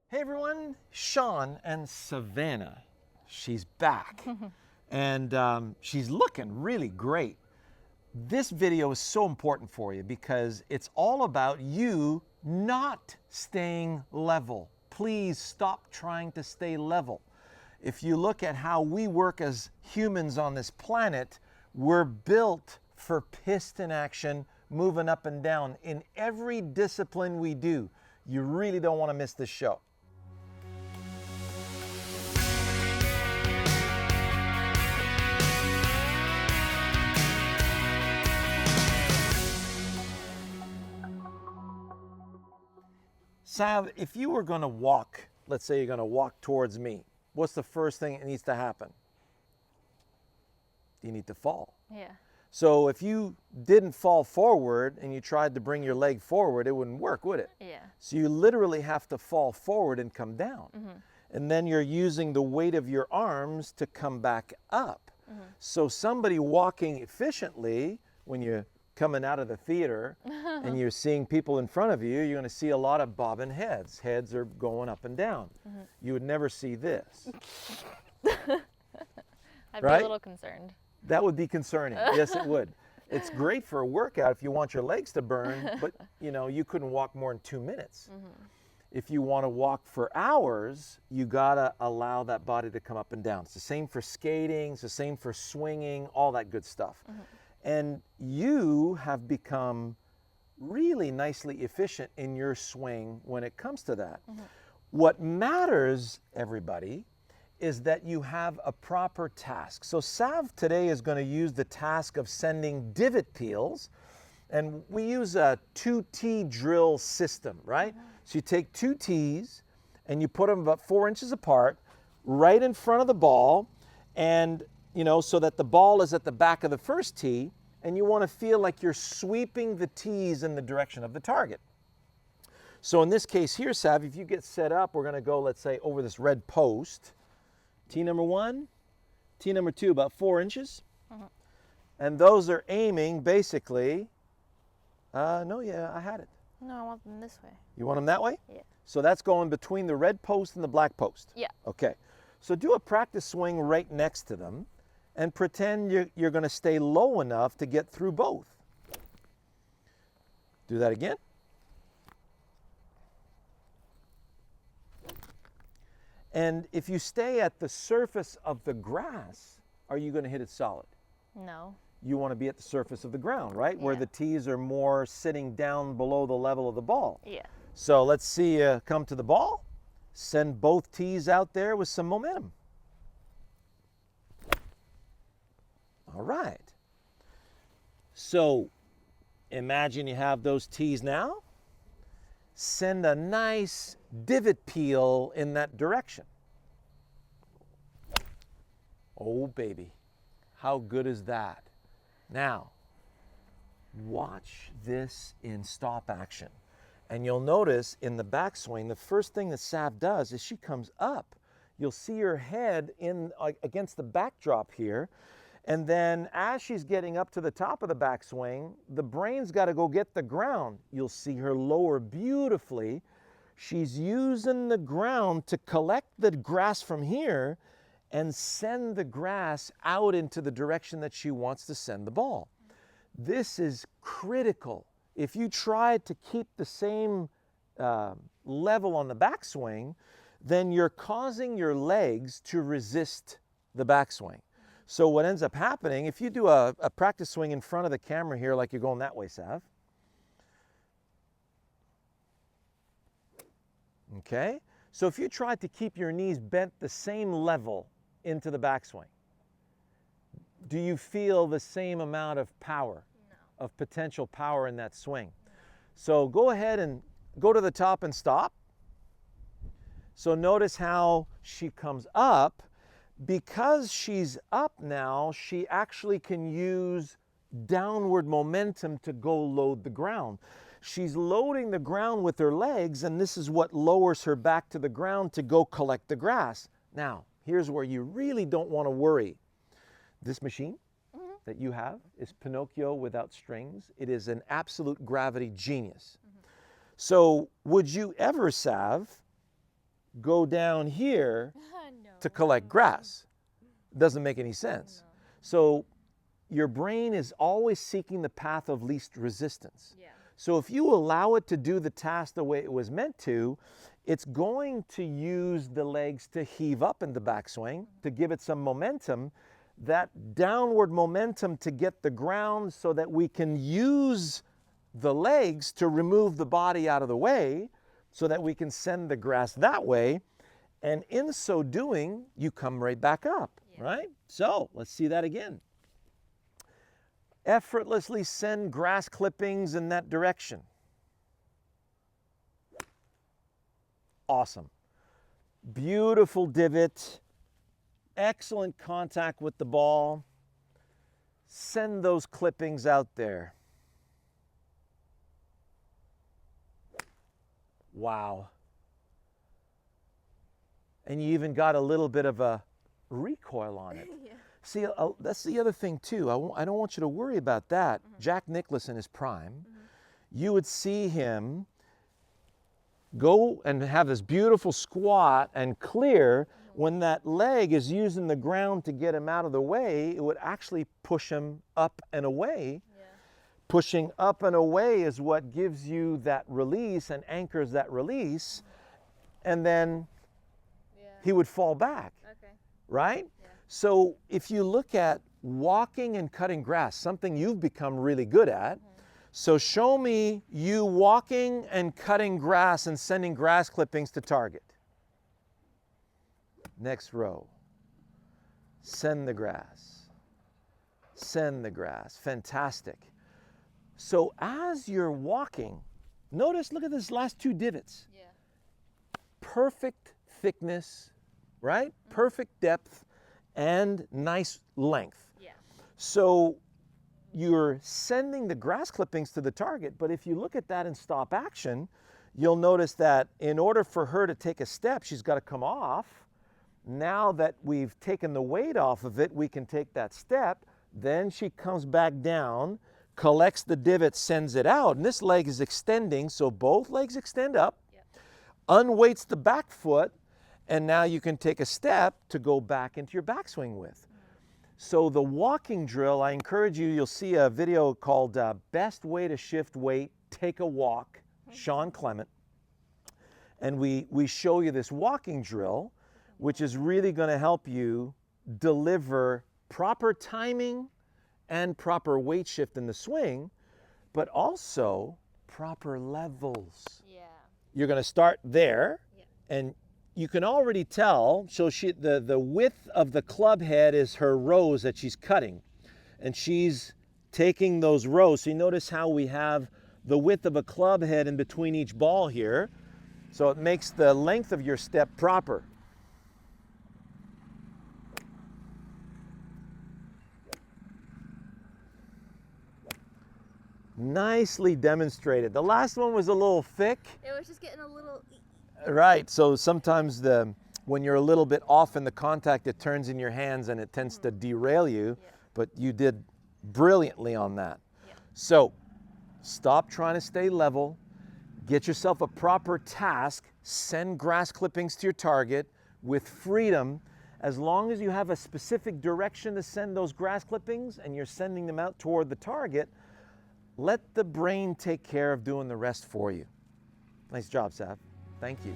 Hey everyone, Shawn and Savannah. She's back and she's looking really great. This video is so important for you because it's all about you not staying level. Please stop trying to stay level. If you look at how we work as humans on this planet, we're built for piston action, moving up and down in every discipline we do. You really don't want to miss this show. Sav, if you were going to walk, let's say you're going to walk towards me, what's the first thing that needs to happen? You need to fall. Yeah. So if you didn't fall forward and you tried to bring your leg forward, it wouldn't work, would it? Yeah. So you literally have to fall forward and come down. And then you're using the weight of your arms to come back up. So somebody walking efficiently, when you're coming out of the theater and you're seeing people in front of you, you're going to see a lot of bobbing heads. Heads are going up and down. You would never see this. I'd be Right? a little concerned. That would be concerning. Yes, it would. It's great for a workout if you want your legs to burn, but you know, you couldn't walk more than 2 minutes. If you want to walk for hours, you gotta allow that body to come up and down. It's the same for skating, it's the same for swinging, all that good stuff. And you have become really nicely efficient in your swing when it comes to that. What matters, everybody, is that you have a proper task. So Sav today is going to use the task of sending divot peels, and we use a 2-tee drill system, right? So you take 2 tees and you put them about 4 inches apart right in front of the ball, and you know, so that the ball is at the back of the first tee, and you want to feel like you're sweeping the tees in the direction of the target. So in this case here, Sav, if you get set up, we're going to go, let's say, over this red post. Tee number 1, tee number 2, about 4 inches. And those are aiming basically, I had it. No, I want them this way. You want them that way? Yeah. So that's going between the red post and the black post. Yeah. Okay. So do a practice swing right next to them and pretend you're going to stay low enough to get through both. Do that again. And if you stay at the surface of the grass, are you going to hit it solid? No. You want to be at the surface of the ground, right? Where Yeah. the tees are more sitting down below the level of the ball. Yeah. So let's see you come to the ball. Send both tees out there with some momentum. All right. So imagine you have those tees now. Send a nice divot peel in that direction. Oh, baby. How good is that? Now, watch this in stop action. And you'll notice in the backswing, the first thing that Sav does is she comes up. You'll see her head in against the backdrop here. And then as she's getting up to the top of the backswing, the brain's got to go get the ground. You'll see her lower beautifully. She's using the ground to collect the grass from here and send the grass out into the direction that she wants to send the ball. This is critical. If you try to keep the same level on the backswing, then you're causing your legs to resist the backswing. So what ends up happening, if you do a practice swing in front of the camera here, like you're going that way, Sav. Okay? So if you try to keep your knees bent the same level into the backswing, do you feel the same amount of power, of potential power in that swing? So go ahead and go to the top and stop. So notice how she comes up. Because she's up now, she actually can use downward momentum to go load the ground. She's loading the ground with her legs, and this is what lowers her back to the ground to go collect the grass. Now, here's where you really don't want to worry. This machine that you have is Pinocchio without strings. It is an absolute gravity genius. So would you ever, Sav, go down here No. to collect grass. It doesn't make any sense. No. So your brain is always seeking the path of least resistance. Yeah. So if you allow it to do the task the way it was meant to, it's going to use the legs to heave up in the backswing, to give it some momentum, that downward momentum to get the ground so that we can use the legs to remove the body out of the way so that we can send the grass that way. And in so doing, you come right back up, right? So let's see that again. Effortlessly send grass clippings in that direction. Awesome. Beautiful divot. Excellent contact with the ball. Send those clippings out there. Wow. And you even got a little bit of a recoil on it. Yeah. See, that's the other thing too. I don't want you to worry about that. Jack Nicklaus in his prime, you would see him go and have this beautiful squat and clear. When that leg is using the ground to get him out of the way, it would actually push him up and away. Yeah. Pushing up and away is what gives you that release and anchors that release. And then he would fall back, Okay. right? Yeah. So if you look at walking and cutting grass, something you've become really good at, so show me you walking and cutting grass and sending grass clippings to target. Next row. Send the grass. Send the grass. Fantastic. So as you're walking, notice, look at this last two divots. Yeah. Perfect thickness, right? Perfect depth and nice length. Yeah. So you're sending the grass clippings to the target, but if you look at that in stop action, you'll notice that in order for her to take a step, she's got to come off. Now that we've taken the weight off of it, we can take that step. Then she comes back down, collects the divot, sends it out, and this leg is extending, so both legs extend up, unweights the back foot, and now you can take a step to go back into your backswing with. So the walking drill, I encourage you, you'll see a video called Best Way to Shift Weight, Take a Walk, Shawn Clement. And we show you this walking drill, which is really going to help you deliver proper timing and proper weight shift in the swing, but also proper levels. Yeah. You're going to start there, and you can already tell, so the width of the club head is her rows that she's cutting, and she's taking those rows. So you notice how we have the width of a club head in between each ball here, so it makes the length of your step proper. Nicely demonstrated. The last one was a little thick. It was just getting a little. Right, so sometimes when you're a little bit off in the contact, it turns in your hands and it tends to derail you, but you did brilliantly on that. Yeah. So stop trying to stay level, get yourself a proper task, send grass clippings to your target with freedom. As long as you have a specific direction to send those grass clippings and you're sending them out toward the target, let the brain take care of doing the rest for you. Nice job, Sav. Thank you.